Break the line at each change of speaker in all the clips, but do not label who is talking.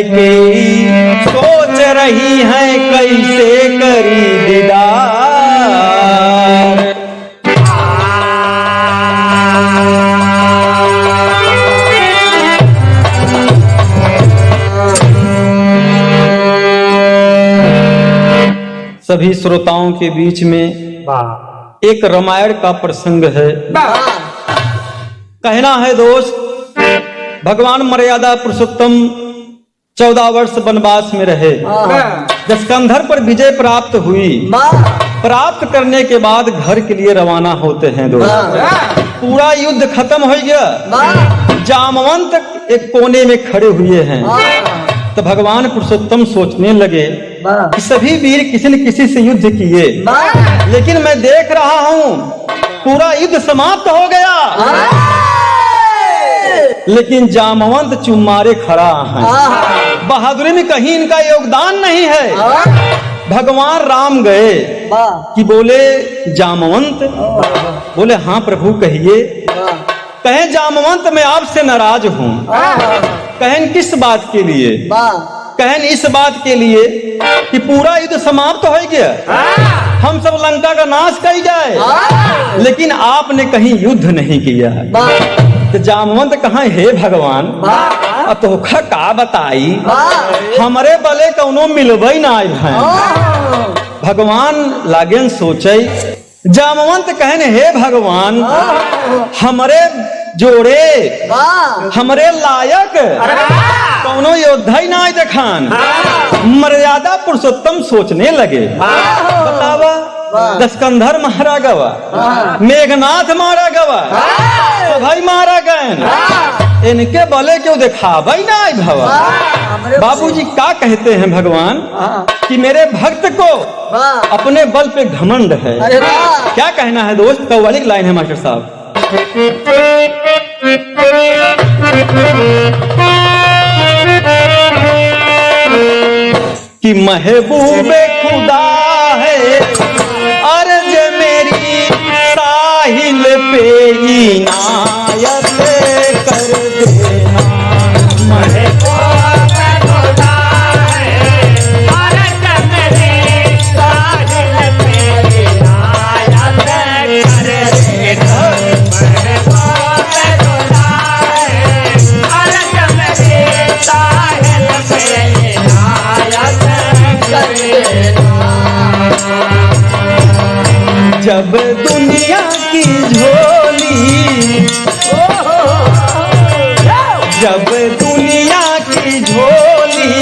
कैकेयी सोच रही है कैसे करी दीदार। सभी श्रोताओं के बीच में एक रामायण का प्रसंग है। कहना है दोस्त, भगवान मर्यादा पुरुषोत्तम 14 वर्ष वनवास में रहे। जस्कंधर पर विजय प्राप्त हुई। प्राप्त करने के बाद घर के लिए रवाना होते हैं दोस्त। पूरा युद्ध खत्म हो गया। जामवंत एक कोने में खड़े हुए हैं। तो भगवान पुरुषोत्तम सोचने लगे कि सभी वीर किसी न किसी से युद्ध किए, लेकिन मैं देख रहा हूं पूरा युद्ध समाप्त हो गया, लेकिन जामवंत चुम्मारे खड़ा है। बहादुरी में कहीं इनका योगदान नहीं है। भगवान राम गए कि बोले जामवंत, बोले हाँ प्रभु कहिए। कहें जामवंत मैं आपसे नाराज हूँ। कहें किस बात के लिए? कहें इस बात के लिए कि पूरा युद्ध समाप्त हो गया, हम सब लंका का नाश कर जाए, लेकिन आपने कहीं युद्ध नहीं किया। तो जामवंत कहा हे भगवान अतोखा का बताई, हमारे बले कौनो मिलबई ना आए हैं। भगवान लागेन सोचे। जामवंत कहने हे भगवान हमरे जोड़े हमरे लायक कौनो योद्धा ही ना देखान। मर्यादा पुरुषोत्तम सोचने लगे, बतावा जस्कंधर मारा गवा, मेघनाथ मारा गवा, तो भाई मारा गए, इनके बले क्यों देखा भाई ना आई भवा। बाबूजी क्या कहते हैं भगवान कि मेरे भक्त को अपने बल पे घमंड है। क्या कहना है दोस्त? कव्वाली की लाइन है मास्टर साहब। कि महबूबे खुदा है अर्ज मेरी साहिल पे इनायत कर देना। महबूबे खुदा है अर्ज मेरी साहिल पे इनायत कर देना। महबूबे खुदा है अर्ज मेरी साहिल पे इनायत कर देना। जब दुनिया की झोली, जब दुनिया की झोली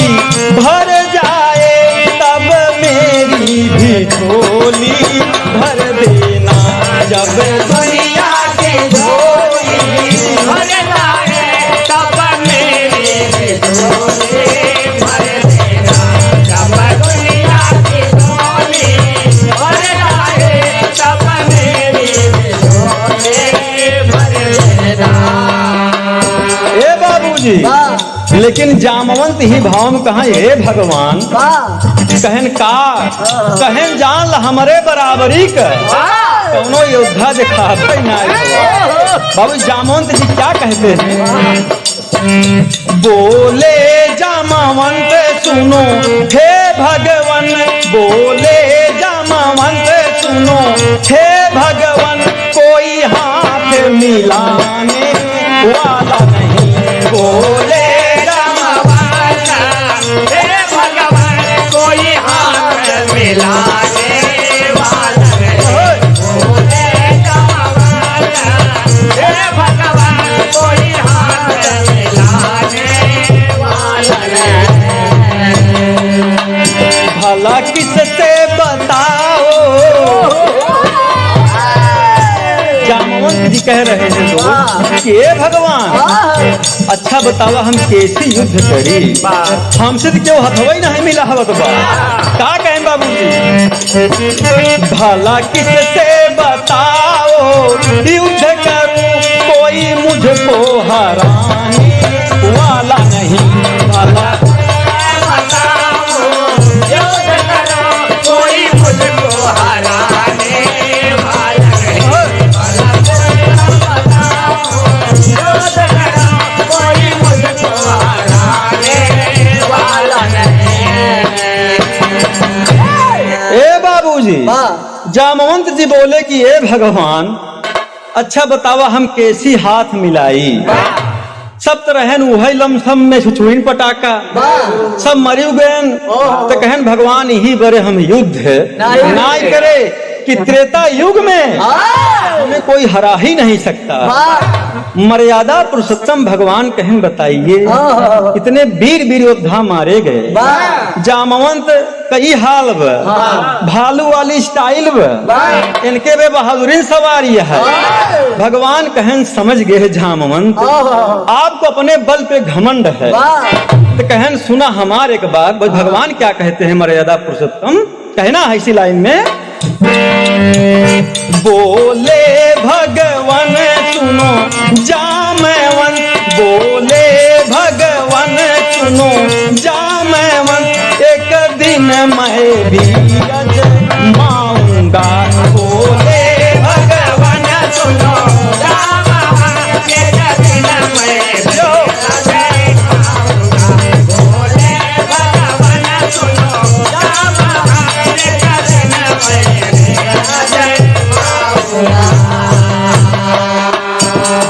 भर जाए तब मेरी भी झोली भर देना। जब दुनिया की झोली भर जाए तब मेरी भी झोली भर देना। जब दुनिया की झोली भर जाए तब मेरी भी झोली भर देना। ए बाबूजी, लेकिन जामवंत ही भाव में कहा हे भगवान कहन का कहन जान हमारे बराबरी का कौनो योद्धा दिखा ना। बाबू जामवंत जी क्या कहते हैं? बोले जामवंत सुनो हे भगवान, बोले जामवंत सुनो हे भगवान, कोई हाथ मिलाने वाला नहीं। बोले जामवंत हे भगवान, कोई हाथ मिलाने वाला नहीं। बोले जामवंत हे भगवान, कोई हाथ मिलाने वाला नहीं। भला किससे बताओ? जामवंत जी कह रहे हैं कि हे भगवान अच्छा बतावा हम कैसे युद्ध करी, हमसे तो क्यों हथवई नहीं मिला हवत बा। क्या कहें बाबूजी? भला किससे बताओ युद्ध करूं, कोई मुझको हराने वाला नहीं। भला बताओ युद्ध करूं, कोई मुझको हराने वाला नहीं। भला जामवंत जी बोले कि ये भगवान अच्छा बतावा हम कैसी हाथ मिलाई। सब तो रहन उहे लमसम में छुछुइन पटाका सब मरी गए। तो कहन भगवान यही बड़े हम युद्ध नहीं करे कि त्रेता युग में हमें कोई हरा ही नहीं सकता। मर्यादा पुरुषोत्तम भगवान कहन बताइए इतने वीर वीर योद्धा मारे गए। जामवंत कई हाल भालू वाली स्टाइल इनके वे बहादुरी सवारी है। भगवान कहन समझ गए जामवंत आपको अपने बल पे घमंड है। तो कहन सुना हमारे एक बात। भगवान क्या कहते हैं मर्यादा पुरुषोत्तम कहना है इसी लाइन में। बोले भगवान सुनो जामवंत बोले भगवान सुनो जामवंत एक दिन मैं भी आजमाऊंगा। बोले भगवान सुनो जामवंत एक दिन मैं भी बोले भगवान सुनो जामवंत एक दिन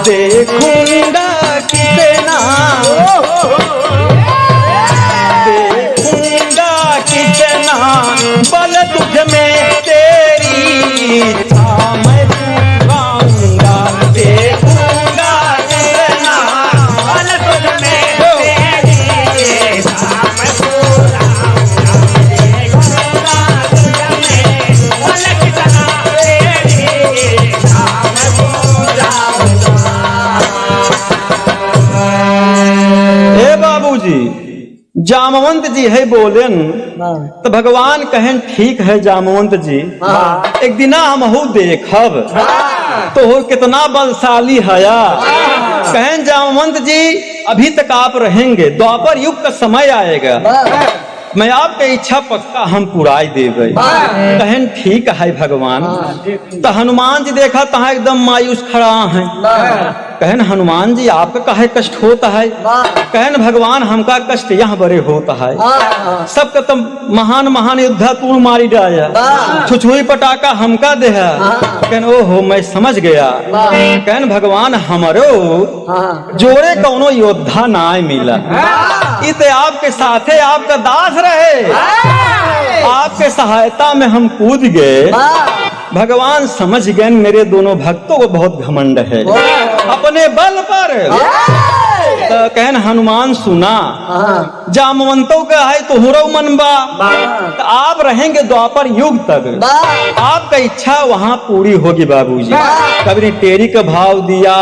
देखूंगा कितना बल तुझ में तेरी इच्छा मैं पूराऊंगा। देखूंगा कितना बल तुझ में तेरी इच्छा मैं पूराऊंगा। देखूंगा तुझ में बल कितना तेरी इच्छा मैं पूराऊंगा। हे बाबूजी जामवंत जी है बोलेन तो भगवान कहन ठीक है जामवंत जी एक दिन हमहू देखब तो हो कितना बलशाली हया। कहन जामवंत जी अभी तक आप रहेंगे द्वापर युग का समय आएगा मैं आपके इच्छा पक्का हम पुराई देवे। कहन ठीक है भगवान। तो हनुमान जी देखा तहाँ एकदम मायूस खड़ा है। कहन हनुमान जी आपका काहे कष्ट होता है। कहन भगवान हमका कष्ट यहाँ बड़े होता है। सबका तो महान महान योद्धा तू मारी डाया छुछुई पटाका हमका दे। कहन ओहो मैं समझ गया। कहन भगवान हमारो जोड़े कौनो योद्धा ना मिला इत आपके साथे आपका दास रहे। आपके सहायता में हम कूद गए। भगवान समझ गए मेरे दोनों भक्तों को बहुत घमंड है अपने बल पर। तो कहन हनुमान सुना जामवंतों का है तुहरो मनबा तो आप रहेंगे द्वापर युग तक आपका इच्छा वहां पूरी होगी बाबूजी। कभी ने टेरी का भाव दिया।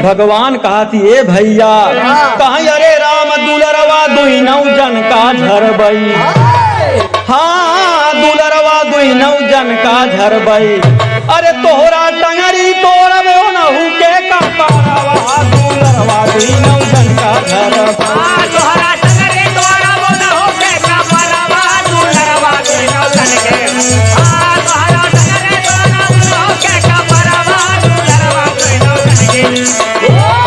भगवान कहा थी ए भैया कहा अरे राम दुलरवा दुई नौ जन का झरबई। हाँ दुलरवा दुई नौ जन का झरबई। अरे तोहरा टंगरी तोड़ब नहू के कपरवा दुलरवा दुई नौ जन का झरबई। तोहरा टंगरी तोड़ब नहू के कपरवा दुलरवा दुई नौ जन के। तोहरा टंगरी तोड़ब नहू के कपरवा दुलरवा दुई नौ जन के।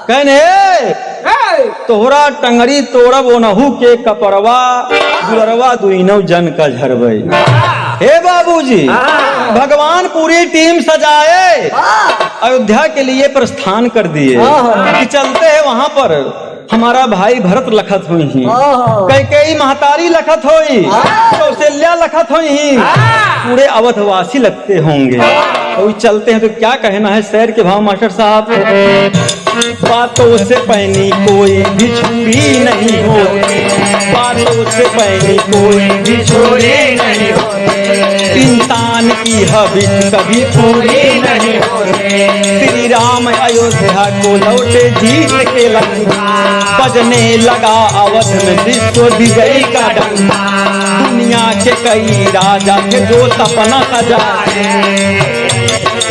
कहने तोहरा टंगरी तोड़ब ओनहू के कपरवा दुलरवा दुइनौ जन का झरबई। हे बाबूजी भगवान पूरी टीम सजाए अयोध्या के लिए प्रस्थान कर दिए कि चलते हैं वहां पर हमारा भाई भरत लखत हुई ही कैकेयी महतारी लखत हुई कौशल्या लखत हुई ही पूरे अवधवासी लगते होंगे। तो चलते हैं तो क्या कहना है शहर के भाव मास्टर साहब। बातों से पहनी कोई भी छुरी नहीं होती। बातों से पहनी कोई भी छुरी नहीं होती। इंसान की हबीज कभी पूरी नहीं होती। श्री राम अयोध्या को लौटे जीत के लंका बजने लगा अवध में विश्व विजयी का डंका। दुनिया दुनिया के कई राजा थे जो सपना सजाए,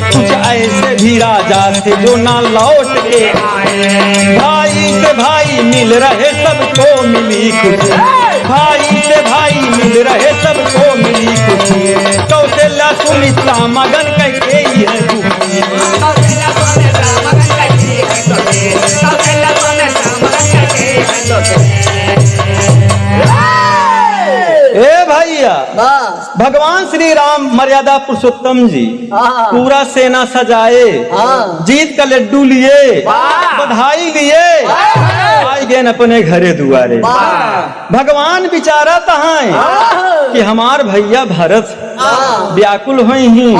कुछ ऐसे भी राजा थे जो ना लौट के आए। भाई से भाई मिल रहे सबको मिली खुशी, भाई से भाई मिल रहे सबको मिली खुशी। कौशल्या सुमित्रा मगन कैके ही है दुखी। ए भैया, भगवान श्री राम मर्यादा पुरुषोत्तम जी पूरा सेना सजाए, जीत का लड्डू लिए, बधाई लिए, आए गए अपने घरे दुआरे। भगवान बिचारा तहाँ कि हमार भैया भरत व्याकुल हुई ही,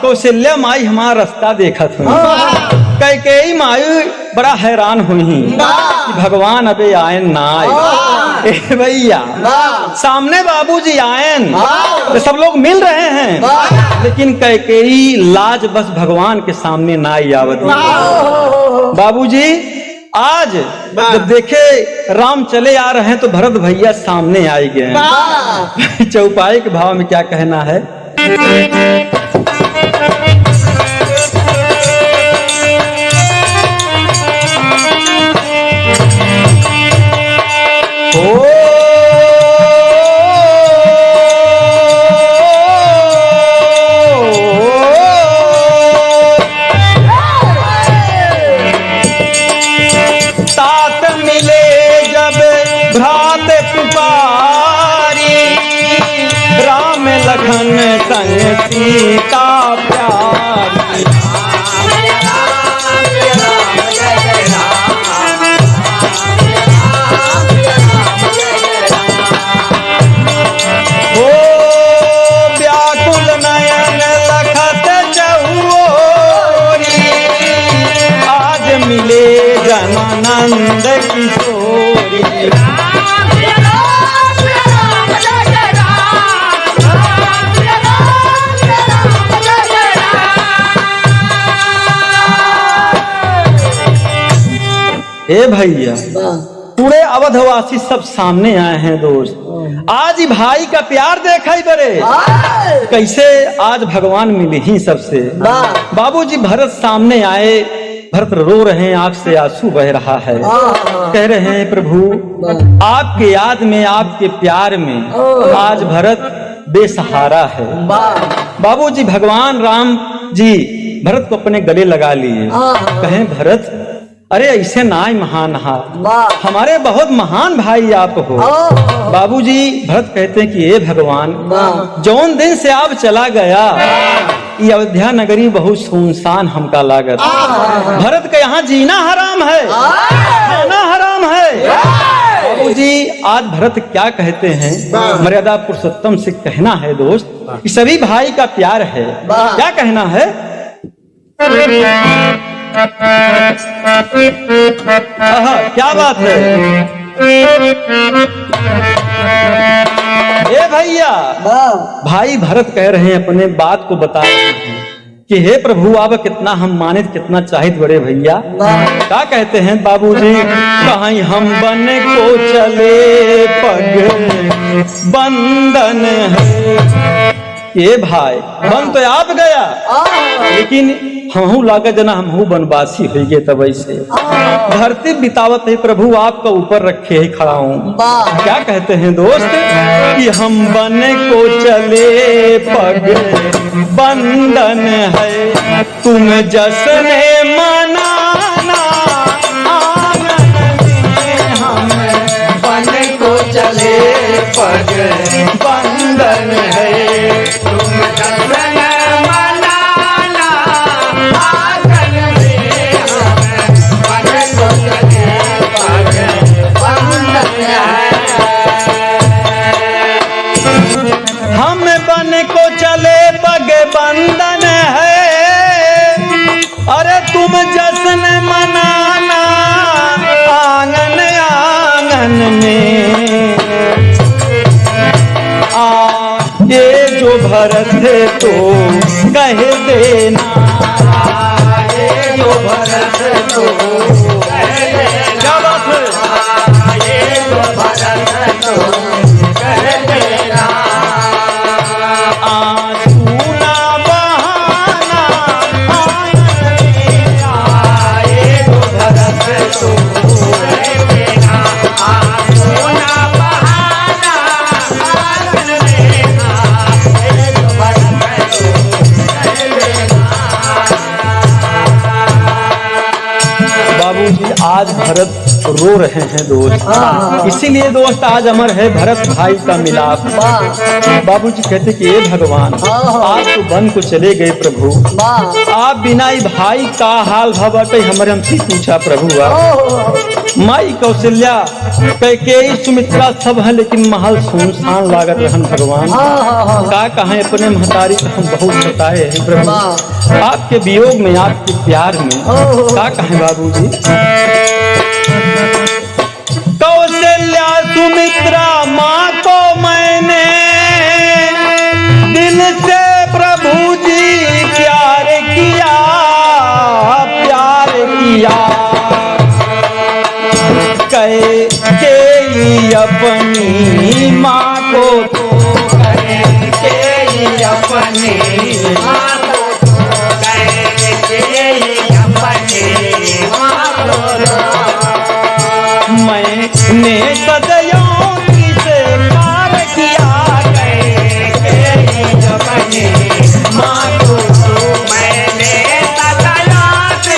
कौशल्या माई हमारा रास्ता देखत हुई। कैकेयी माई बड़ा हैरान हुई कि भगवान अबे आयन ना आए। ए भैया, सामने बाबूजी आयन तो सब लोग मिल रहे हैं, लेकिन कैकेयी लाज बस भगवान के सामने ना आई आवत। बाबूजी आज जब देखे राम चले आ रहे हैं तो भरत भैया सामने आई गए। चौपाई के भाव में क्या कहना है? संग सीता प्यारी, ओ व्याकुल नयन लखत चहुओरी, आज मिले जनानंद किशोरी। ए भैया, पूरे अवधवासी सब सामने आए हैं दोस्त। आज ही भाई का प्यार देखा बरे, कैसे आज भगवान मिले ही सबसे। बाबूजी भरत सामने आए, भरत रो रहे हैं, आंख से आंसू बह रहा है। कह रहे हैं प्रभु आपके याद में, आपके प्यार में आज भरत बेसहारा है। बाबूजी भगवान राम जी भरत को अपने गले लगा लिए, कहें भरत अरे ऐसे ना महान हा, हमारे बहुत महान भाई आप हो। बाबूजी भरत कहते हैं कि ये भगवान जौन दिन से आप चला गया ये अयोध्या नगरी बहुत सुनसान हमका लागत। भरत का यहाँ जीना हराम है, खाना हराम है। बाबूजी आज भरत क्या कहते हैं? मर्यादा पुरुषोत्तम से कहना है दोस्त कि सभी भाई का प्यार है। क्या कहना है? क्या बात है? ए भैया, भाई भरत कह रहे हैं, अपने बात को बता रहे हैं कि हे प्रभु आप कितना हम मानित, कितना चाहित बड़े भैया। क्या कहते हैं बाबूजी? कहीं हम बन को चले पग बंधन है। ये भाई बन तो आप गया, लेकिन हमहू लागत जना हमहू बनवासी हो गए। तब ऐसे धरती बितावत है प्रभु आपका ऊपर रखे ही खड़ा हूँ। क्या कहते हैं दोस्त कि हम बन को चले पग बंधन है, तुम जश्न मनाना आंगन में, हम बन को चले पग बंधन है, तुम जश्न मनाना आंगन में, हम बन को चले पग बंधन है। हम बन को चले पग बंधन है, अरे तुम जश्न मनाना आंगन आंगन में। ये जो भरत है तो कह देना, ये जो भरत है तो कह देना। क्या बात है? ये जो भरत है तो कह देना। बाबूजी आज भरत रो रहे हैं दोस्त, इसीलिए दोस्त आज अमर है भरत भाई का मिलाप। बाबूजी कहते कि ये भगवान आप तो वन को चले गए प्रभु, आप बिना ही भाई का हाल भवटे हमारे हमसे पूछा प्रभु। माई कौशल्या कैकेयी सुमित्रा सब है, लेकिन महल सुनसान लागत रहन भगवान। का कहें अपने महतारी को हम बहुत सताए हैं प्रभु, आपके वियोग में आपके प्यार में का कहें बाबूजी। कौशल्या सुमित्रा माँ को मैंने दिल से प्रभु जी प्यार किया, प्यार किया। कैकेयी अपनी माँ को तो कैकेयी अपनी माँ को तो कैकेयी अपनी माँ को मैंने सदियों से प्यार किया, कैकेयी अपनी माँ को तो मैंने सदियों से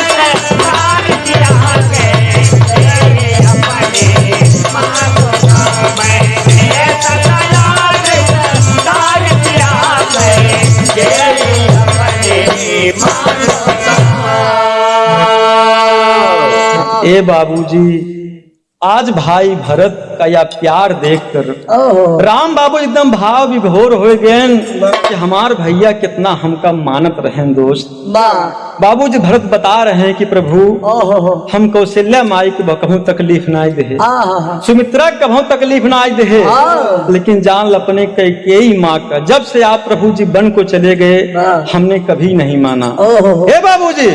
प्यार किया, कैकेयी अपनी माँ को तो मैंने सदियों से प्यार किया, कैकेयी अपनी माँ को तो। ए बाबूजी आज भाई भरत का यह प्यार देखकर राम बाबू एकदम भाव विभोर हो गए कि हमार भैया कितना हमका मानत रहे दोस्त। बाबूजी भरत बता रहे हैं कि प्रभु हम कौशल्या माई को कहूँ तकलीफ ना दे, सुमित्रा कभू तकलीफ ना दे, लेकिन जान अपने कैकेयी माँ का जब से आप प्रभु जी वन को चले गए हमने कभी नहीं माना। हे बाबूजी,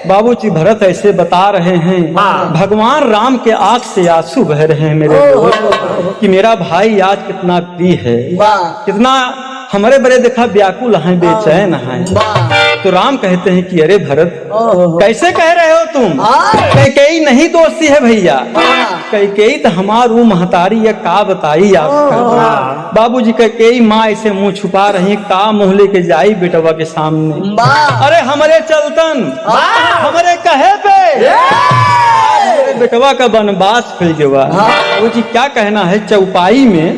बाबूजी भरत ऐसे बता रहे हैं, भगवान राम के आंख से आंसू बह रहे हैं मेरे दोस्त कि मेरा भाई आज कितना प्रिय है, कितना हमारे बड़े देखा व्याकुल हैं, बेचैन हैं। तो राम कहते हैं कि अरे भरत कैसे कह रहे हो तुम, कैकेयी नहीं दोस्ती है भैया, कैकेयी तो हमार वो महतारी है का बताई आपका। बाबूजी कैकेयी माँ ऐसे मुंह छुपा रही, का मुंह लेके जाई बेटवा के सामने। अरे हमारे चलतन हमारे कहे पे बेटवा का वनवास खुल गया। बाबूजी क्या कहना है चौपाई में,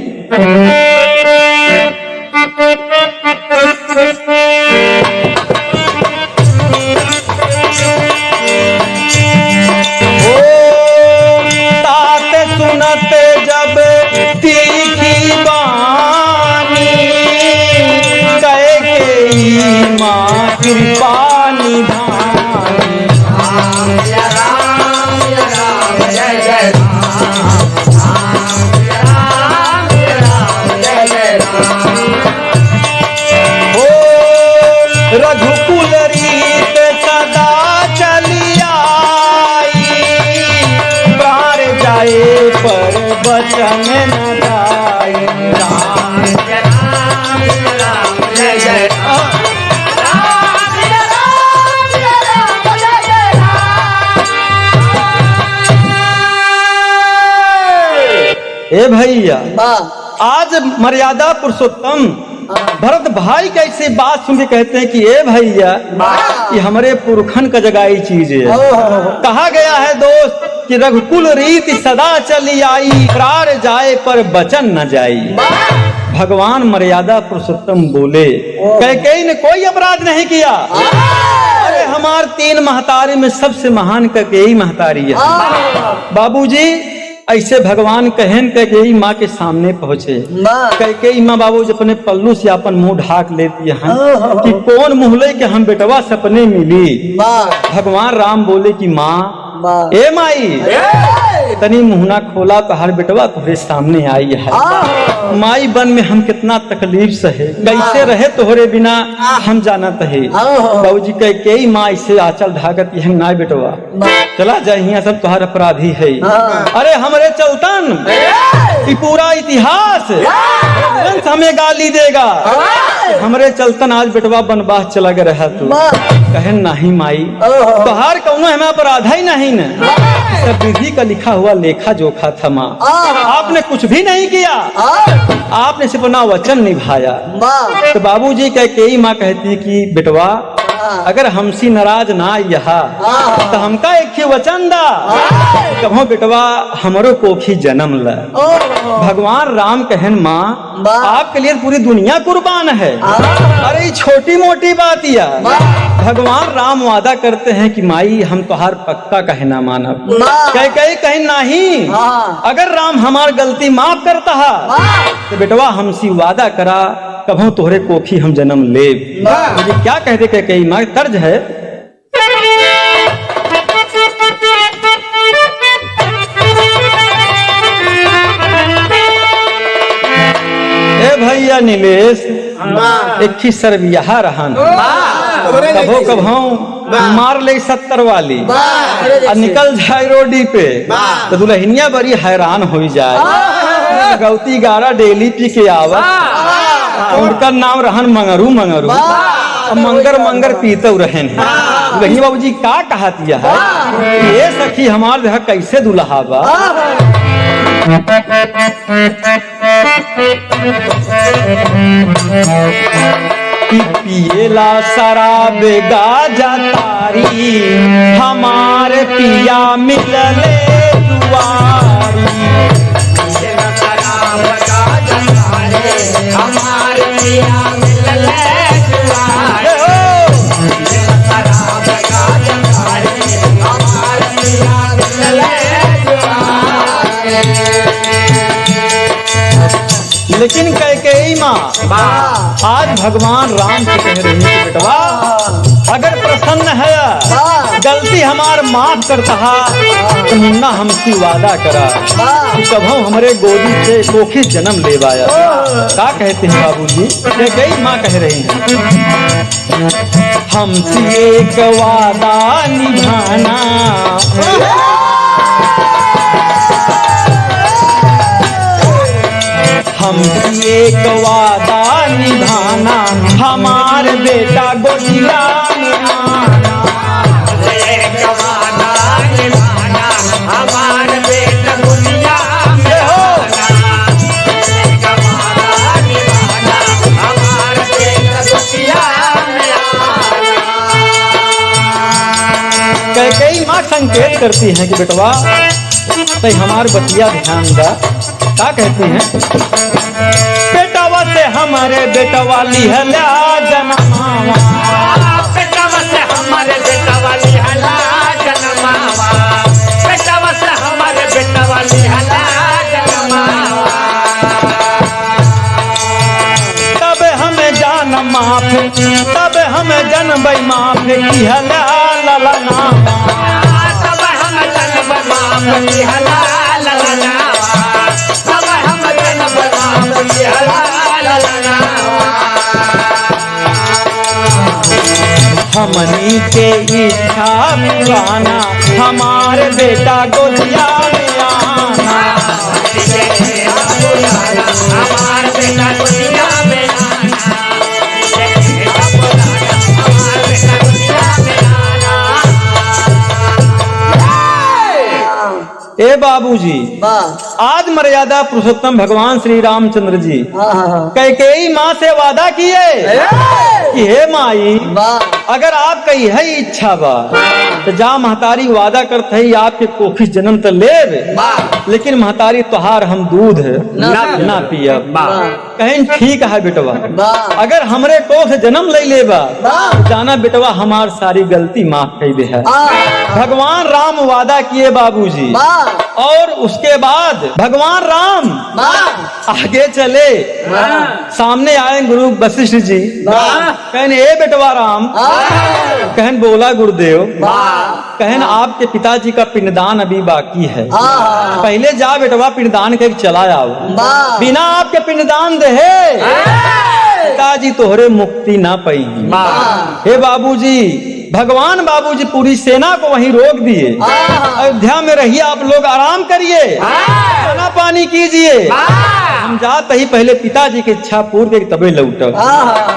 सुनते जब तीखी बानी, कैकेयी माँ कृपा निधानी। रघुकुल रीत सदा चली आई, प्राण जाए पर वचन न जाए। राम राम जय जय राम, ए भैया आज मर्यादा पुरुषोत्तम भरत भाई कैसे बात सुन के कहते हैं कि ए भैया ये हमारे पुरखन का जगाई चीज है। कहा गया है दोस्त कि रघुकुल रीति सदा चली आई, प्राण जाए पर वचन न जाई। भगवान मर्यादा पुरुषोत्तम बोले कैकेयी ने कोई अपराध नहीं किया। अरे हमार तीन महतारी में सबसे महान कैकेयी महतारी है। बाबूजी ऐसे भगवान कहन कैकेयी माँ के सामने पहुँचे। कैकेयी माँ बाबूजी अपने पल्लू से अपन मुंह ढाक लेती है कि कौन मुहले के हम बेटवा सपने मिली। भगवान राम बोले कि माँ ए माई तनी मुहना खोला तो हर बेटवा तुम्हारे सामने आई है। माई बन में हम कितना तकलीफ सहे, कैसे रहे तोहरे बिना हम जानत है। बाबूजी कैकेयी माँ इसे आंचल ढाकत है ना बेटवा चला जाए सब तुम्हार अपराधी है। अरे हमारे चलतन कि पूरा इतिहास हमें गाली देगा, हमारे चलतन आज बेटवा बनवास चला गया रहा तू कहे नहीं माई तोहार कौनो हमें अपराध ही नहीं न, सब विधि का लिखा हुआ लेखा जोखा था माँ। आपने कुछ भी नहीं किया, आपने सिर्फ अपना वचन निभाया। तो बाबूजी कैकेयी माँ कहती है कि बेटवा अगर हमसी नाराज ना यहा तो हमका एक ही वचन दा कहो बेटवा हमरो कोखी जन्म ल। भगवान राम कहन माँ आपके लिए पूरी दुनिया कुर्बान है। अरे छोटी मोटी बात या भगवान राम वादा करते हैं कि माई हम तोहार पक्का कहना मानब कहीं नहीं। अगर राम हमार गलती माफ करता है तो बेटवा हमसी वादा करा कभों तोहरे कोखी हम जन्म ले। मुझे क्या कह दे कई माँ तर्ज है। ए भैया नीलेश एक ही सरबिया रहन कभो कभो मार ले 70 वाली और निकल जाए रोडी पे तो दुल्हनिया बड़ी हैरान हो जाए। गौती गारा डेली पी के आवत उनका नाम रहन मंगरू मंगरू मंगर मंगर पीते रहन। वही बाबूजी का कहा दिया है ये सखी हमार देह कैसे दुल्हा बा। पियला शराब गाजा तारी हमारे पिया मिलले दुआरी। पियला शराब गाजा तारी हमारे पिया मिलले दुआरी। पियला शराब गाजा तारी हमारे पिया मिलले दुआरी। लेकिन कैकेयी माँ आज भगवान राम से कह रही है बेटवा अगर प्रसन्न है गलती हमार माफ करता तो मुन्ना हमसी वादा करा कि कभों हमारे गोदी से कोखी जन्म ले आया। क्या कहते हैं बाबूजी कैकेयी माँ कह रही हैं हमसी एक वादा निभाना हमसी एक वादा निभाना हमारे बेटा गोदिया में आना। एक वादा निभाना हमारे बेटा गोदिया में आना। एक वादा निभाना हमारे बेटा गोदिया में आना। कैकेयी माँ संकेत करती है कि बेटवा तो हमार बतिया ध्यान दा। क्या कहती हैं बेटवा से हमारे बेटा वाली हला जनमावा। बेटवा से हमारे बेटा वाली हला जनमावा। बेटवा से हमारे बेटा वाली हला जनमावा। तब हमें जान माफ तब हमें जन्म माफ की हला ललना। तब हमें जन्म माफ की हला ललना। हमनी के इच्छा पुराना हमारे बेटा गोदिया में आना। हमारे बेटा गोदिया में आना। ए बाबूजी आज मर्यादा पुरुषोत्तम भगवान श्री रामचंद्र जी कैकेयी माँ से वादा किए कि हे माई अगर आपका यही इच्छा बा तो जा महतारी वादा करते है आपके कोखी जन्म तो ले लेकिन महतारी तोहार हम दूध ना पियब। कहीं ठीक है बेटवा अगर हमरे कोख जन्म ले लेबा जाना बेटवा हमार सारी गलती माफ कर दे है। भगवान राम वादा किए बाबूजी और उसके बाद भगवान राम आगे चले सामने आए गुरु वशिष्ठ जी कहने ए बेटवा राम कहन बोला गुरुदेव कहन आपके पिताजी का पिंडदान अभी बाकी है पहले जा बेटवा पिंडदान के चला आओ बिना आपके पिंडदान दे पिताजी तोहरे मुक्ति ना पाएंगी। हे बाबूजी भगवान बाबूजी पूरी सेना को वहीं रोक दिए अयोध्या में रहिए आप लोग आराम करिए खाना पानी कीजिए हम जाते ही पहले पिताजी की इच्छा पूर्ति तबे लौटो।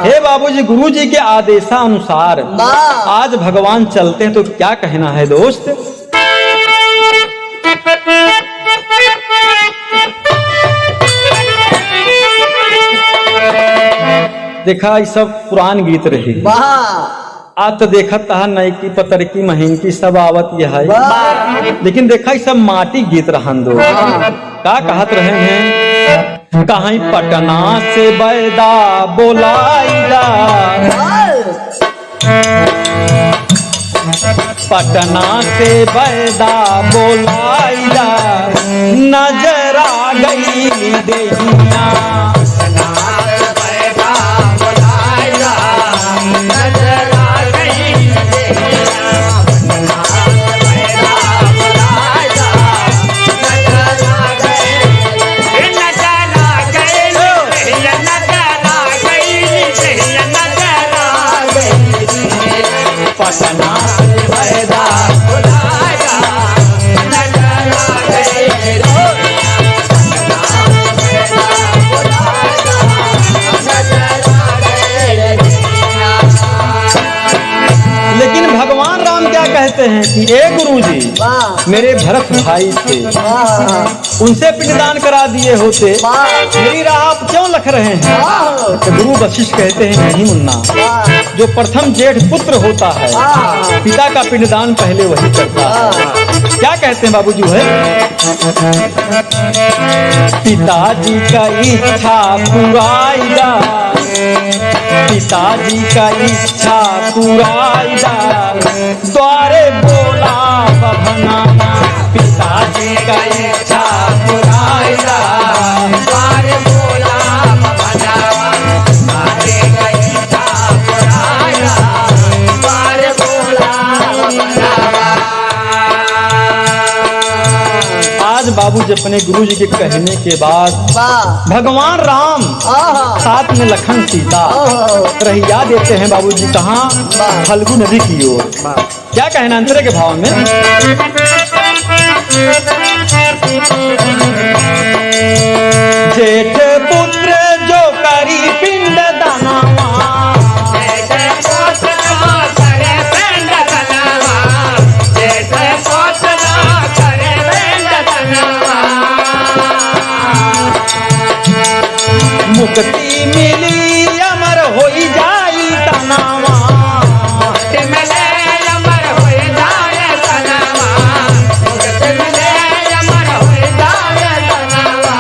हे बाबूजी गुरुजी के आदेशानुसार आज भगवान चलते हैं तो क्या कहना है दोस्त। देखा ये सब पुरान गीत रही आज तो देखत तहा नई की पतर की महीन की सब आवत ये है, लेकिन देखा सब माटी गीत रहन दो का कहत रहे हैं। कहीं पटना से बैदा बोलाईदा, पटना से बैदा बोलाईदा, नजर आ गई देहिया, पटना से बैदा बुलाया, नजर आ गई, लेकिन भगवान राम क्या कहते हैं कि ए गुरुजी मेरे भरत भाई थे, उनसे पिंडदान करा दिए होते, मेरी राह आप क्यों लख रहे हैं। तो गुरु वशिष्ठ कहते हैं नहीं मुन्ना, जो प्रथम जेठ पुत्र होता है पिता का पिंडदान पहले वही करता है। क्या कहते हैं बाबूजी है, पिताजी का इच्छा पुराईदा, पिताजी का इच्छा पुराईदा, द्वारे बोला बभनाना, पिताजी का इच्छा पुराईदा, द्वारे बोला बभनाना, पिताजी का इच्छा पुराईदा, द्वारे बोला बभनाना। आज बाबूजी अपने गुरुजी के कहने के बाद भगवान राम साथ में लखन सीता रहिया देते हैं बाबूजी कहाँ, फल्गु नदी की ओर। क्या कहना अंतरे के भाव में, जेठ पुत्र जो करी पिंड दानवा, मुक्ति मिली अमर होई जाई तनावा, मिले अमर होई जाए तनावा, मुक्ति मिले अमर होई जाए तनावा,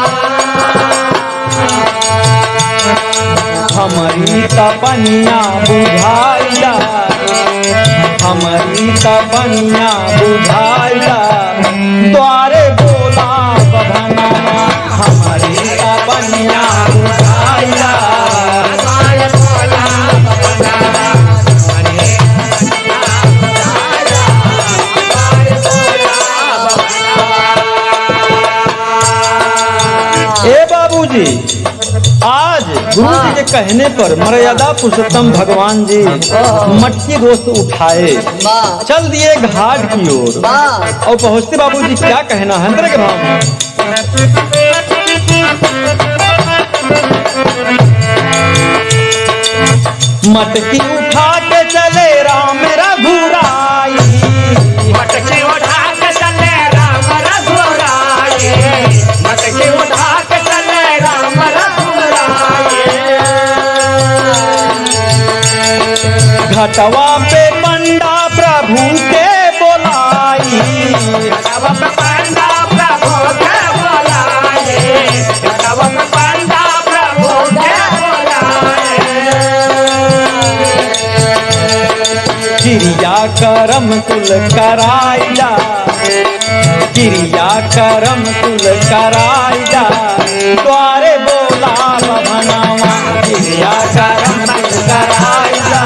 हमारी तपनिया बुझाईदा, हमारी तपनिया बुझाईदा, द्वारे बोला बभनाना, हमारी तपनिया बुझाईदा, द्वारे बोला बभनाना, ए बाबूजी आज गुरु जी के कहने पर मर्यादा पुरुषोत्तम भगवान जी मटकी दोस्त उठाए चल दिए घाट की ओर और पहुंचते बाबूजी क्या कहना है अंदर के भाव में, मटकी उठा के चले राम रघुराई, मटकी उठा के चले राम रघुराई, मटकी उठा के चले राम रघुराई, घटवा पे पंडा प्रभु के बोलाई, घटवा पे पंडा प्रभु के बोलाई, घटवा पे पंडा प्रभु के बोलाई, क्रिया करम कुल कराईदा, क्रिया करम कुल कराईदा, द्वारे बोला बभनावा, क्रिया करम कुल कराईदा,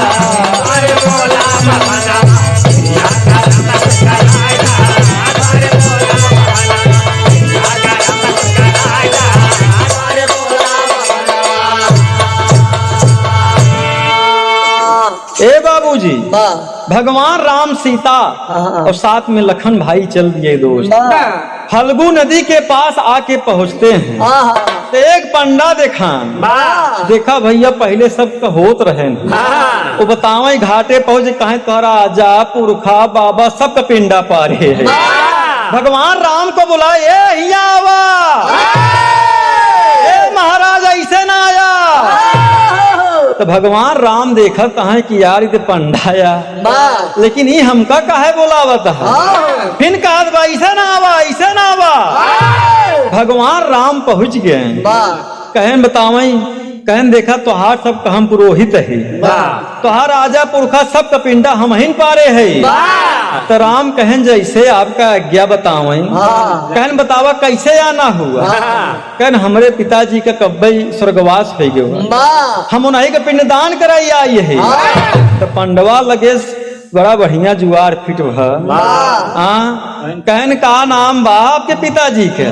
द्वारे बोला बभनावा, क्रिया करम कुल कराईदा, द्वारे बोला बभनावा, क्रिया करम कुल कराईदा, द्वारे बोला बभनावा। ए बाबूजी भगवान राम सीता और साथ में लखन भाई चल दिए दोस्त, फल्गु नदी के पास आके पहुंचते हैं तो एक पंडा देखा भैया पहले सब होत रहे वो बतावे घाटे पहुंचे कहे तोहरा आजा पुरखा बाबा सबका पिंडा पारे है, भगवान राम को बुलाए महाराज ऐसे ना आया, तो तो भगवान राम देखत है कि यार ये पंडाया लेकिन ये हमका काहे बोलावत है। फिर कहत बा ऐसा ना आवा ऐसा ना आवा। भगवान राम पहुंच गए कहन बतावई कहन देखा तोहार सब कहम पुरोहित है तोहार राजा पुरखा सब कपिंडा हम ही पारे है। तो राम कहन जैसे आपका आज्ञा बतावई कहन बतावा कैसे आना हुआ। कहन हमरे पिताजी का कब्बई स्वर्गवास हो गया हम उन्हीं का पिंडदान कराई आई है। तो पंडवा लगे बड़ा बढ़िया जुआर फिट कहन का नाम बा आपके पिताजी के।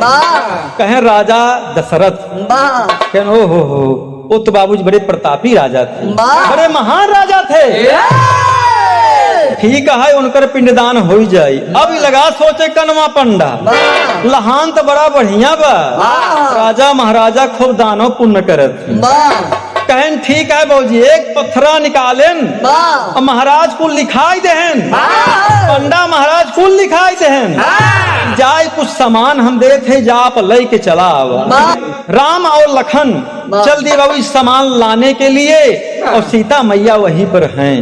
कहें राजा दशरथ। कहन ओ हो वो तो बाबूजी बड़े प्रतापी राजा थे बड़े महान राजा थे। ठीक है उनकर पिंडदान हो जाये। अब लगा सोचे कनवा पंडा लहान तो बड़ा बढ़िया बा राजा महाराजा खूब दानो पुण्य करत। कहन ठीक है बाबूजी एक पत्थरा निकालेन और महाराज को लिखाई देहन पंडा महाराज को लिखाई देहन जाए कुछ सामान हम दे थे जा आप ले के चला आवा। राम और लखन चल दिए बाबू इस सामान लाने के लिए और सीता मैया वहीं पर हैं।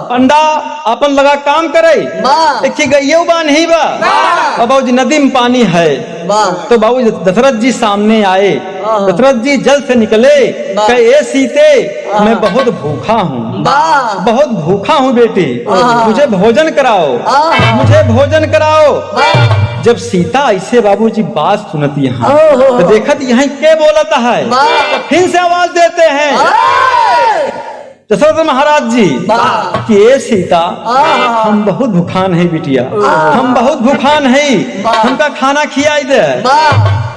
पंडा अपन लगा काम करे देखिए गईयो बा नहीं बा और बाबूजी नदी में पानी है। तो बाबू दशरथ जी सामने आए। दशरथ जी जल से निकले कहे सीते मैं बहुत भूखा हूँ बहुत भूखा हूँ बेटी मुझे भोजन कराओ मुझे भोजन कराओ। जब सीता ऐसे बाबूजी बात सुनती है तो देखत यहाँ के बोलता है तो फिर से आवाज देते हैं दशरथ महाराज जी कि ये सीता हम बहुत भूखान है बिटिया हम बहुत भूखान है हमका खाना खिलाई दे।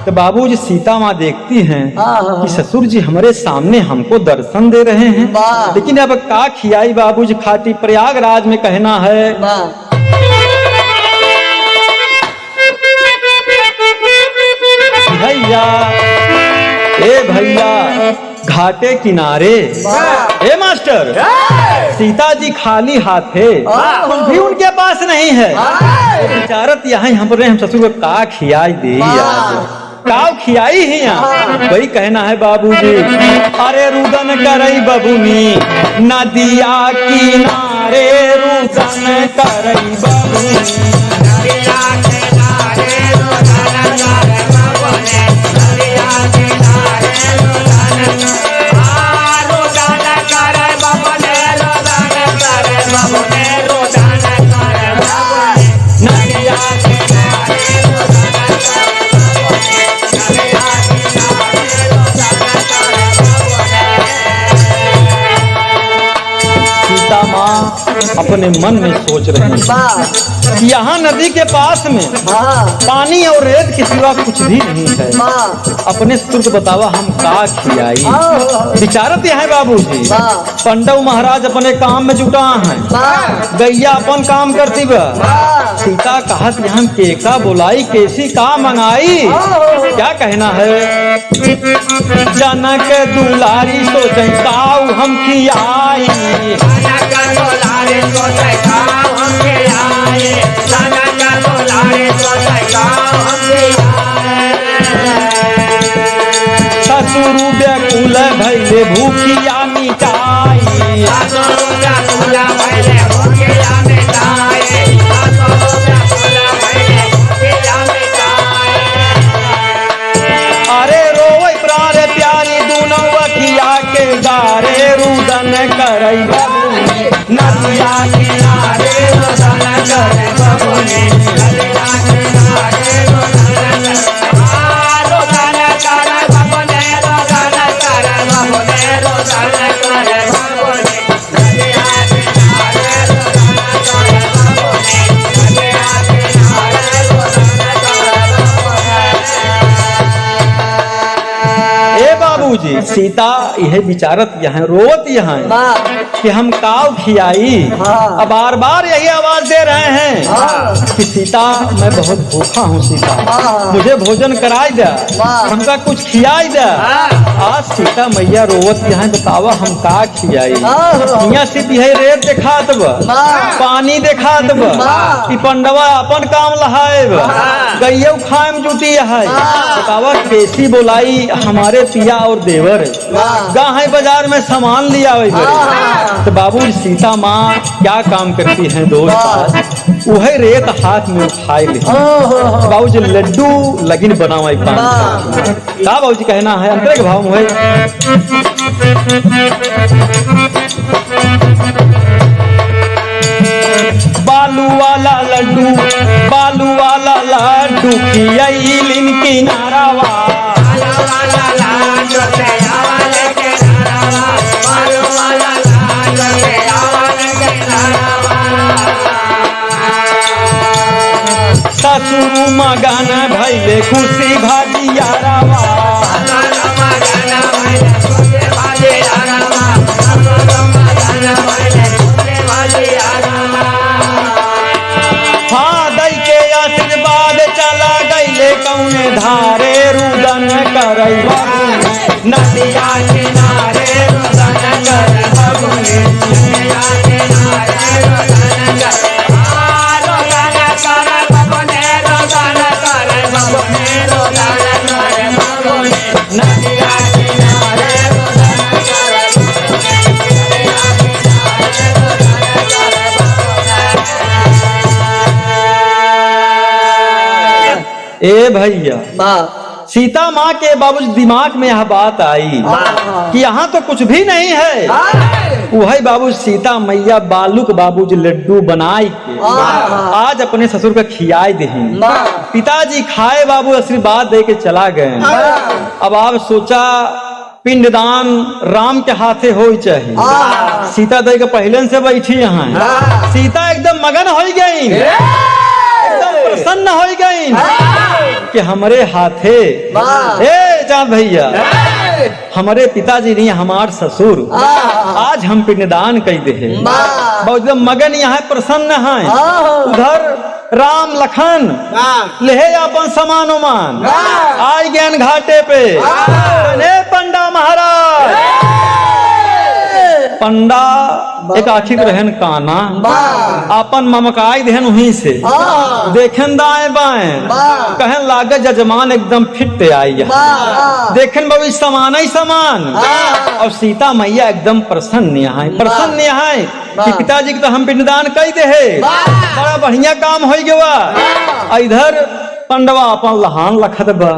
तो बाबूजी सीता माँ देखती हैं कि ससुर जी हमारे सामने हमको दर्शन दे रहे हैं लेकिन अब का खियाई बाबूजी खाटी प्रयागराज में कहना है। भैया ए भैया घाटे किनारे ए मास्टर सीता जी खाली हाथ है कुछ भी उनके पास नहीं है। विचारत यहाँ हम ससुर को का खियाई दे काव खियाई ही यहाँ वही कहना है बाबूजी अरे रुदन करई बबुनी नदिया किनारे रुदन करई बबुनी अपने मन में सोच रहे हैं यहाँ नदी के पास में पानी और रेत के सिवा कुछ भी नहीं है। अपने ससुर को बतावा हम का खियाई विचारत है बाबूजी। पंडव महाराज अपने काम में जुटा है गैया अपन काम करती बा। सीता कहत हम केका बुलाई कैसी का मंगाई क्या कहना है जनक दुलारी सोचे काऊ हम खियाई ससुर व्याकुल भैले भूखिया मिटाई अरे रोवे प्राण प्यारी दूनो अखिया के गारे रुदन करई नदिया किनारे रुदन करई बबुनी नदिया किनारे रुदन बाबूजी सीता यह विचारत यहाँ रोत यहाँ कि हम काव खियाई। अब बार बार यही आवाज दे रहे हैं कि सीता मैं बहुत भूखा हूँ सीता मुझे भोजन कराई दे हमका कुछ खियाई दे। आज सीता मैया रोवत यहाँ बतावा हम का खियाई। यहाँ सिर्फ यही रेत दिखात बा पानी दिखात बा कि पंडवा अपन काम लहाए गैया खाए में जुटी है। बतावा कैसी बोलाई हमारे पिया और देवर गा है बाजार में सामान लिया तो बाबू सीता माँ क्या काम करती हैं दोस्त, वही रेत हाथ में उठाए ले बाबू जी लड्डू लगिन बनावा का बाबू जी कहना है अंतरे के भाव में बालू वाला लड्डू खियाइलिन किनारावा ससुरु मगन भैले खुशी भाजियारावा कौने धारे रुदन करई नदिया किनारे रुदन करई बबुनी नदिया किनारे रुदन करई बबुनी रुदन करई बबुनी रुदन करई बबुनी नदिया किनारे रुदन करई ए भैया सीता माँ के बाबूजी दिमाग में यह बात आई कि यहाँ तो कुछ भी नहीं है। वही बाबू सीता मैया बालूक बाबूजी लड्डू बनाई के आज अपने ससुर को खियाई दे। पिताजी खाए बाबू आशीर्वाद दे के चला गए। अब आप सोचा पिंडदान राम के हाथे हो चाहिए। सीता दे के पहले से बैठी यहाँ सीता एकदम मगन हो गई, एकदम प्रसन्न हो गई कि हमारे हाथे जान भैया हमारे पिताजी नहीं हमार ससुर आज हम पिंडदान कह दे बहुत मगन यहाँ प्रसन्न है। उधर राम लखन ले अपन समान उमान आई ज्ञान घाटे पे पंडा महाराज पंडा एक आखिर रहन काना अपन ममकाई देहन वहीं से देखें दाएं बाएं कहन लागे जजमान एकदम फिट आई देखें बाबू समान ही समान और सीता मैया एकदम प्रसन्न यहाँ कि पिताजी के तो हम पिंडदान कह दे है बड़ा बढ़िया काम हो गया। इधर पंडवा अपन लहान लखत बा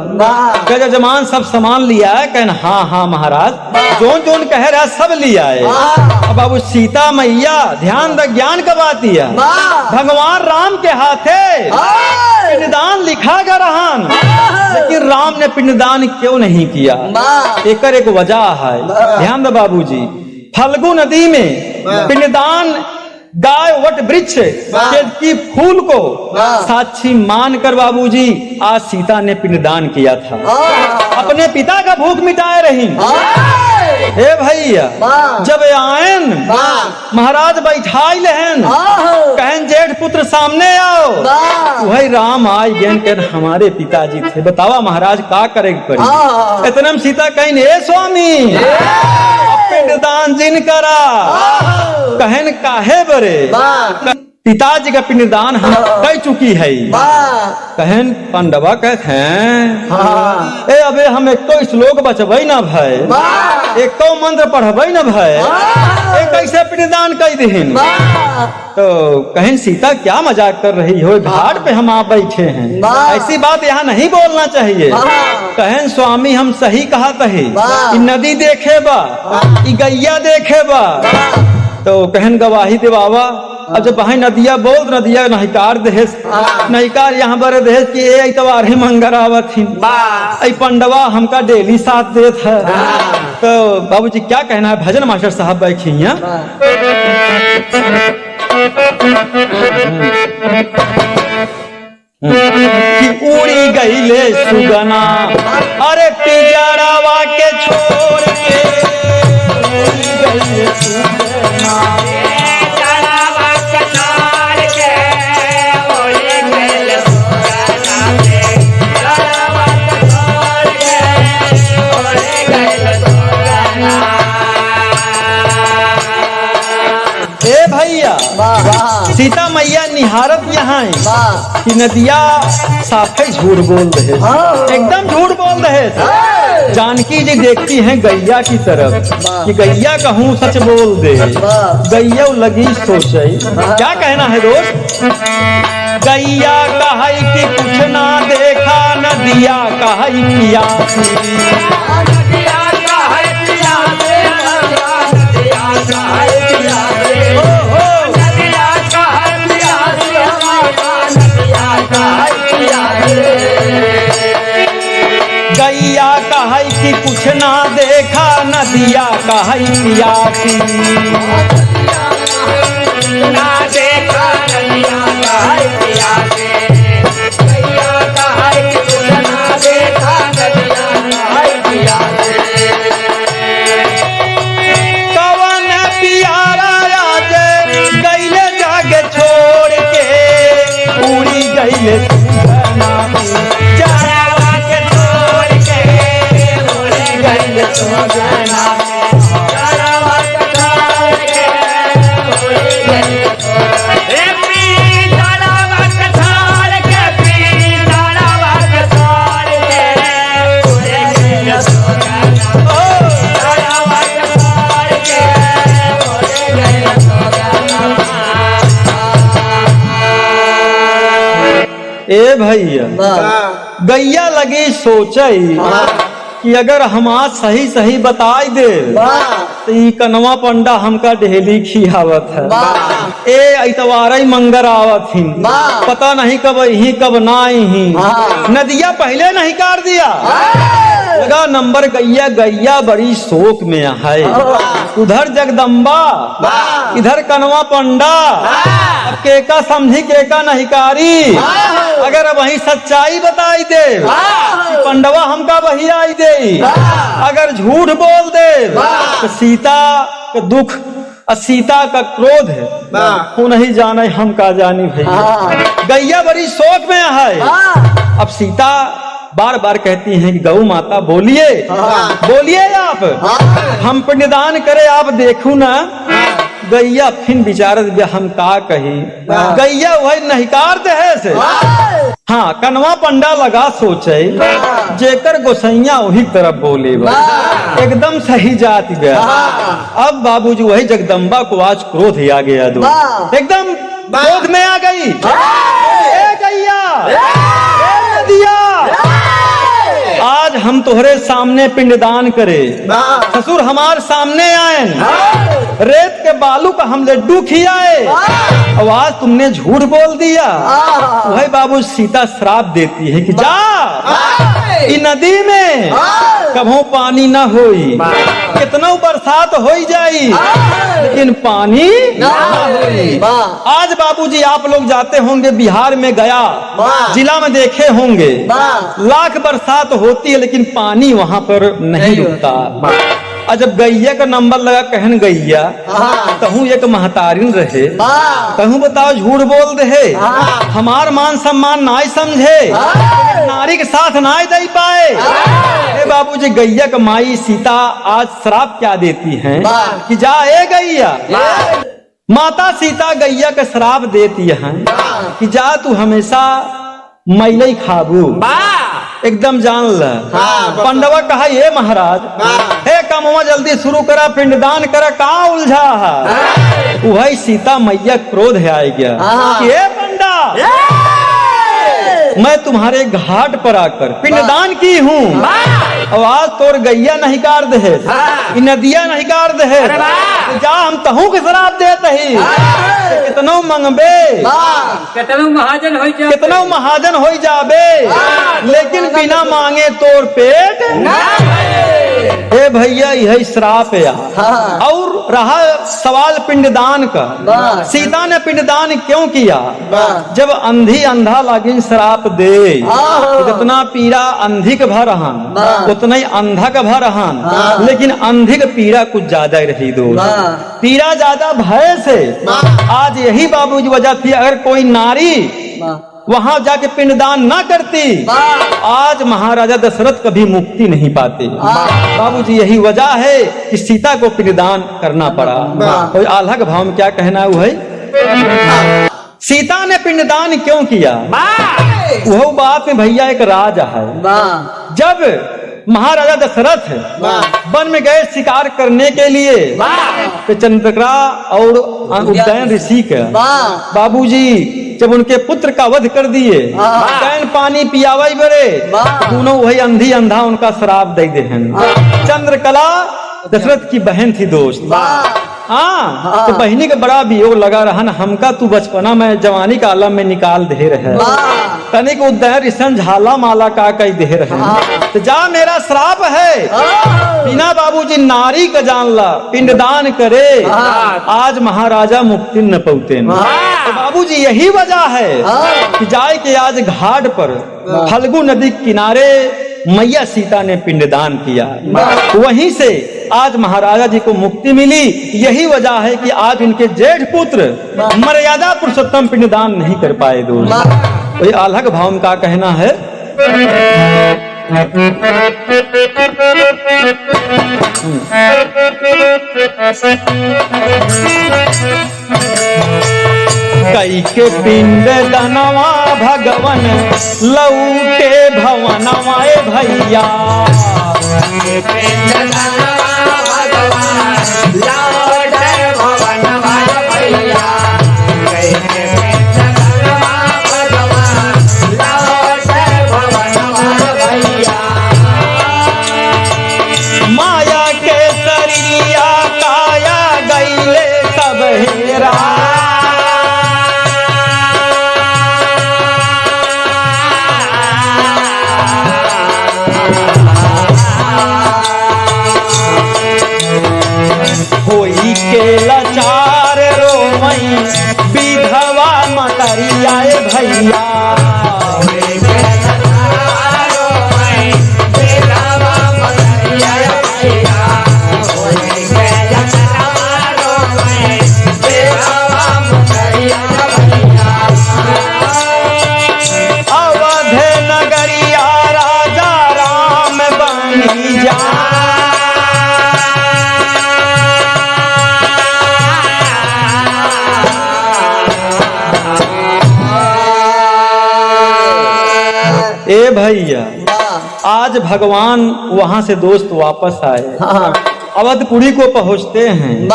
जजमान सब सामान लिया है कहन हाँ महाराज जोन जोन कह रहा सब लिया है। बाबू सीता मैया ध्यान द ज्ञान का बात है भगवान राम के हाथे पिंडदान लिखा गया रहन लेकिन राम ने पिंडदान क्यों नहीं किया एक वजह है। ध्यान दो बाबूजी फल्गु नदी में पिंडदान गाय वट वृक्ष की फूल को साक्षी मानकर बाबूजी आज सीता ने पिंडदान किया था। अपने पिता का भूख मिटाए रही। हे भैया जब आयन महाराज बैठाई लहन कहन जेठ पुत्र सामने आओ वही राम आई गेन कर हमारे पिताजी थे। बतावा महाराज का करे पड़ी इतने में सीता कहीं ए स्वामी पिंडदान जिन करा कहन काहे बरे पिताजी का पिंडदान हम कह चुकी है। कहन पंडवा कहते हैं ए अबे हम एको श्लोक बचबै न भय एको मंत्र पढ़बै न भय कैसे पिंडदान कह दीन। तो कहन सीता क्या मजाक कर रही हो घाट पे हम आप बैठे हैं ऐसी बात यहाँ नहीं बोलना चाहिए। कहन स्वामी हम सही कहा तही नदी देखे बा गैया देखे बा तो कहन गवाही दे बाबा अब जब वही नदिया बोल नदिया नहिकार देश नहिकार यहाँ बड़े देश की इतवार ही मंगरावत पंडवा हमका डेली साथ देत है। तो बाबूजी क्या कहना है भजन मास्टर साहब बैठी कि उड़ी गईले सुगना अरे पिजरावा के छोड़ के उड़ी गईले सुगना सीता मैया निहारत हैं कि नदिया साफे झूठ बोल रहे, एकदम झूठ बोल रहे। जानकी जी देखती हैं गैया की तरफ कि गैया कहूँ सच बोल दे। गैया लगी सोचे, क्या कहना है दोस्त? गैया कहाई कि कुछ ना देखा, नदिया कहाई पियासी। गैया कहाई कि कुछ ना देखा, नदिया कहाई पियासी। ना देखा नदिया कहाई पियासी, गैया कहाई कि कुछ ना देखा, नदिया कहाई पियासी। कवन प्यारा आज गैले जागे छोड़ के, उड़ी गैले ए भैया, गैया लगी सोचे कि अगर हम आज सही सही बताई दे तो ई कनवा पंडा हमका ढेली खियावत है। ए इतवार मंगर आवत ही, पता नहीं कब ही कब ना ही। नदिया पहले नहीं काट दिया, लगा नंबर गैया। गैया बड़ी शोक में है, उधर जगदम्बा इधर कनवा पंडा। अब केका समझी केका नहीं कारी। अगर वही सच्चाई बताई दे पंडवा हमका वही आई दे, अगर झूठ बोल दे तो सीता का दुख और सीता का क्रोध है वो नहीं जाने, हम का जानी भैया। गैया बड़ी शोक में है। अब सीता बार बार कहती हैं कि गौ माता बोलिए बोलिए, आप हम पिंडदान करे, आप देखू ना। गैया फिर विचारत हम का कही, गैया वही नहिकार है से। हाँ, कनवा पंडा लगा सोचे जेकर गोसैया वही तरफ बोले, एकदम सही जात गया। अब बाबूजी वही जगदम्बा को आज क्रोध आ गया, दो एकदम क्रोध में आ गई। ए गैया, ए नदिया, आज हम तोहरे सामने पिंडदान करे, ससुर हमारे सामने आए, रेत के बालू का हम लड्डू खियाए, और आज तुमने झूठ बोल दिया। वही बाबू सीता श्राप देती है कि जा ई नदी में कभो पानी न होई, कितना बरसात हो जाई लेकिन पानी न होई। आज बाबूजी आप लोग जाते होंगे बिहार में, गया जिला में देखे होंगे, लाख बरसात होती है लेकिन पानी वहाँ पर नहीं रुकता। और जब गैया का नंबर लगा, कहन गैया कहूँ एक महतारिन रहे, कहूँ बताओ झूठ बोल दे, हमार मान सम्मान ना समझे, नारी के साथ ना दे पाए। बाबूजी गैया का माई सीता आज श्राप क्या देती हैं कि जा ए गैया, माता सीता गैया का श्राप देती है कि जा तू हमेशा मैले खाबू, एकदम जान ल। पंडवा कहा ये महाराज, हे कमवा जल्दी शुरू करा, पिंडदान करा, कहा उलझा है। वही सीता मैया क्रोध है आ गया कि हे पंडा, मैं तुम्हारे घाट पर आकर पिंडदान की हूँ, और आज तोर गैया नहीं कार दे, नदिया नहीं कार दे, जा हम तहू के शराब देते ही, कितनो मंगबे, कितनो महाजन हो जाबे, लेकिन बिना मांगे तोर पेट ए भैया यही श्राप है। और रहा सवाल पिंडदान का, सीता ने पिंडदान क्यों किया? जब अंधी अंधा लागिन श्राप दे, जितना पीड़ा अंधी के भर हन उतना ही अंधा का भर हन, लेकिन अंधी का पीड़ा कुछ ज्यादा ही रही दो, पीड़ा ज्यादा भय से। आज यही बाबूजी वजह थी, अगर कोई नारी वहां जाके पिंडदान ना करती, आज महाराजा दशरथ कभी मुक्ति नहीं पाते। बाबूजी यही वजह है कि सीता को पिंडदान करना पड़ा। कोई आल्हा के भाव में क्या कहना हुआ है? सीता ने पिंडदान क्यों किया? वो बात में भैया एक राज है। जब महाराजा दशरथ वन में गए शिकार करने के लिए, तो चंद्रकला और उद्दयन ऋषि के बाबूजी जब उनके पुत्र का वध कर दिए, कैन पानी पियावाई बड़े, दोनों वही अंधी अंधा उनका श्राप दे दे। चंद्रकला दशरथ की बहन थी दोस्त। हाँ, तो बहनी का बड़ा वियोग लगा रहा न, हमका तू बचपना में जवानी का आलम में निकाल दे रहे, तनिक उद्दयन ऋषि झाला माला का कई दे रहे। तो जा मेरा श्राप है, बिना बाबूजी नारी का जान ला, पिंडदान करे, आज महाराजा मुक्ति न पहुँचे। तो बाबूजी यही वजह है कि जाए के आज घाट पर फल्गु नदी किनारे मैया सीता ने पिंडदान किया, वहीं से आज महाराजा जी को मुक्ति मिली। यही वजह है कि आज उनके जेठ पुत्र मर्यादा पुरुषोत्तम पिंडदान नहीं कर पाए दोस्त। वही अलग भाव में का कहना है, कई के पिंड दनवा भगवन लौटे भवनवा भैया, माया के शरीरिया काया गईले सब हेरा, होई के लाचार रोमई विधवा मतरिया भैया, अवध नगरिया राजा राम बनी जा, ए भैया आज भगवान वहां से दोस्त वापस आए, अवधपुरी को पहुंचते हैं।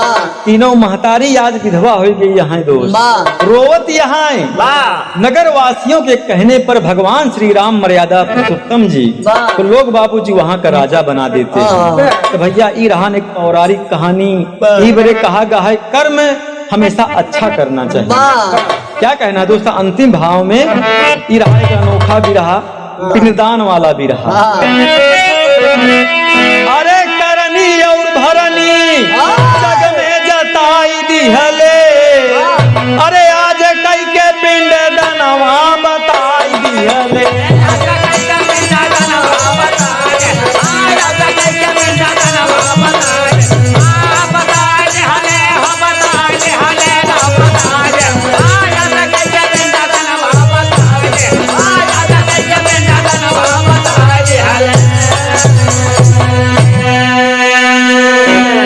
तीनों महतारी आज विधवा हो गई यहाँ दोस्त, रोवत यहाँ नगर वासियों के कहने पर भगवान श्री राम मर्यादा पुरुषोत्तम जी तो लोग बाबूजी वहाँ का राजा बना देते हैं। तो भैया ई रहा एक पौराणिक कहानी, ई बड़े कहा गया है कर्म हमेशा अच्छा करना चाहिए। क्या कहना दोस्तों, अंतिम भाव में ई रहा एक अनोखा भी रहा, पिंडदान वाला भी रहा। अरे करनी और भरनी जग में जताई दिहले, अरे आज कई के पिंड दनवा बताई दिहले,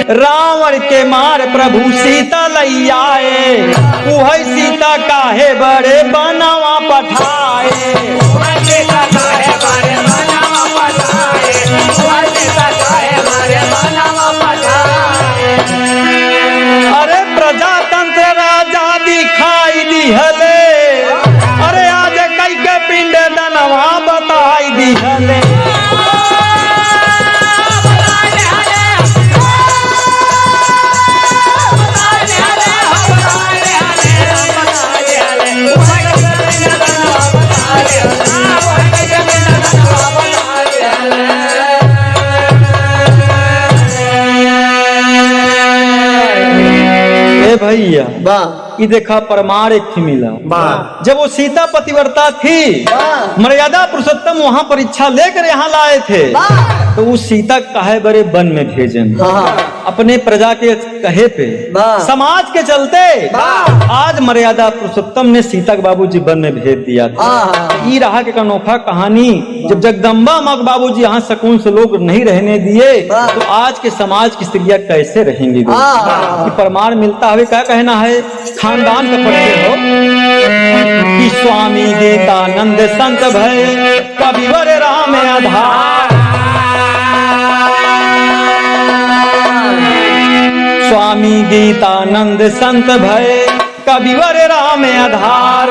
रावण के मार प्रभु सीता लैयाए, उहै सीता काहे बड़े बनवा पठाए, अरे प्रजातंत्र राजा दिखाई दिहले, अरे आज कई के पिंड दनवा बताई दिहले, भैया ये देखा प्रमाण एक मिला। जब वो सीता पतिव्रता थी, मर्यादा पुरुषोत्तम वहाँ परीक्षा लेकर यहाँ लाए थे, तो उस सीता काहे बड़े वन में भेजन, अपने प्रजा के कहे पे, समाज के चलते आज मर्यादा पुरुषोत्तम ने सीता के बाबूजी वन में भेज दिया था। ये रहा के अनोखा कहानी, जब जगदम्बा माँ बाबूजी यहाँ सकून से लोग नहीं रहने दिए तो आज के समाज की स्त्रियां कैसे रहेंगी। प्रमाण मिलता है, क्या कहना है, खानदान का पढ़ते हो कि स्वामी गीतानंद संत भय कविवर राम आधार, स्वामी गीतानंद संत भय कविवर राम आधार।